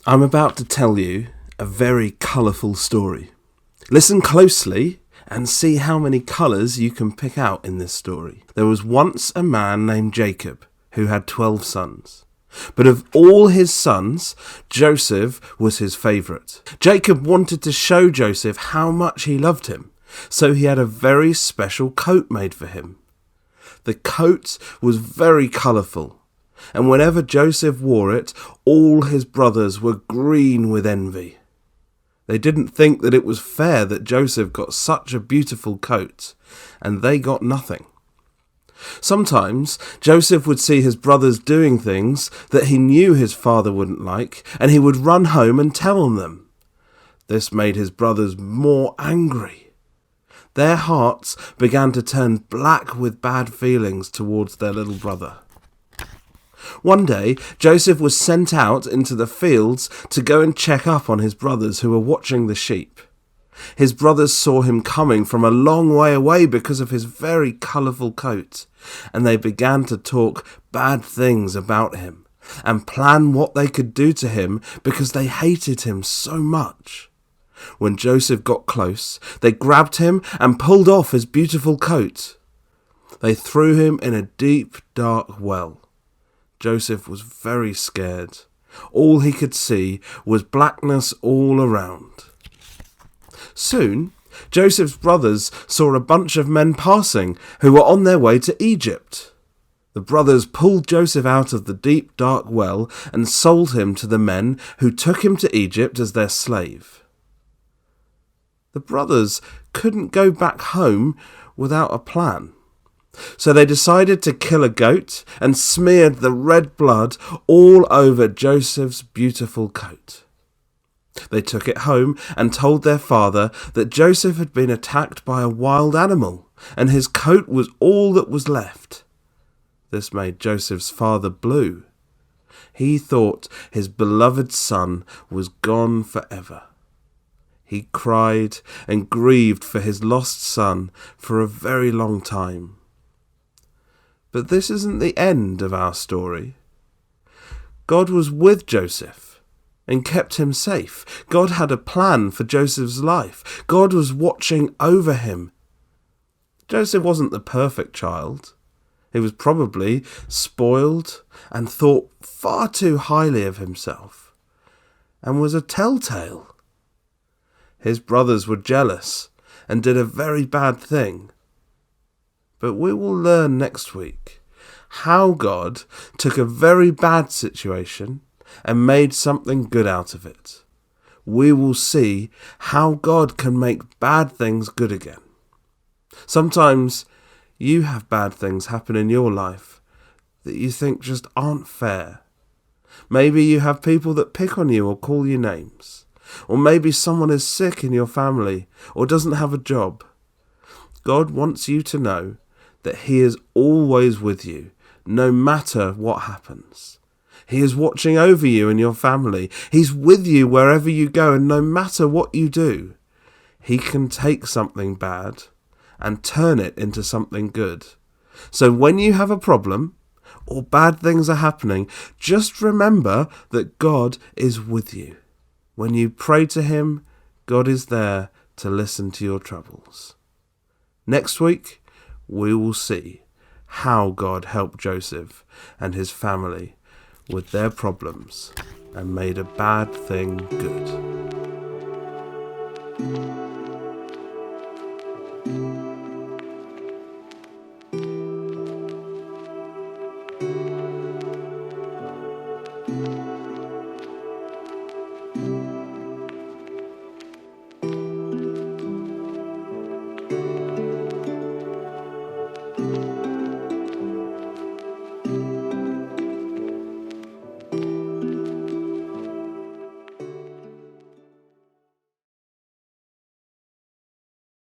I'm about to tell you a very colourful story. Listen closely and see how many colours you can pick out in this story. There was once a man named Jacob who had 12 sons. But of all his sons, Joseph was his favourite. Jacob wanted to show Joseph how much he loved him, so he had a very special coat made for him. The coat was very colourful, and whenever Joseph wore it, all his brothers were green with envy. They didn't think that it was fair that Joseph got such a beautiful coat, and they got nothing. Sometimes Joseph would see his brothers doing things that he knew his father wouldn't like, and he would run home and tell them. This made his brothers more angry. Their hearts began to turn black with bad feelings towards their little brother. One day, Joseph was sent out into the fields to go and check up on his brothers who were watching the sheep. His brothers saw him coming from a long way away because of his very colourful coat, and they began to talk bad things about him and plan what they could do to him because they hated him so much. When Joseph got close, they grabbed him and pulled off his beautiful coat. They threw him in a deep, dark well. Joseph was very scared. All he could see was blackness all around. Soon, Joseph's brothers saw a bunch of men passing who were on their way to Egypt. The brothers pulled Joseph out of the deep, dark well and sold him to the men who took him to Egypt as their slave. The brothers couldn't go back home without a plan. So they decided to kill a goat and smeared the red blood all over Joseph's beautiful coat. They took it home and told their father that Joseph had been attacked by a wild animal and his coat was all that was left. This made Joseph's father blue. He thought his beloved son was gone forever. He cried and grieved for his lost son for a very long time. But this isn't the end of our story. God was with Joseph and kept him safe. God had a plan for Joseph's life. God was watching over him. Joseph wasn't the perfect child. He was probably spoiled and thought far too highly of himself, and was a telltale. His brothers were jealous and did a very bad thing. But we will learn next week how God took a very bad situation and made something good out of it. We will see how God can make bad things good again. Sometimes you have bad things happen in your life that you think just aren't fair. Maybe you have people that pick on you or call you names. Or maybe someone is sick in your family or doesn't have a job. God wants you to know that He is always with you, no matter what happens. He is watching over you and your family. He's with you wherever you go, and no matter what you do, He can take something bad and turn it into something good. So when you have a problem or bad things are happening, just remember that God is with you. When you pray to Him, God is there to listen to your troubles. Next week, we will see how God helped Joseph and his family with their problems and made a bad thing good.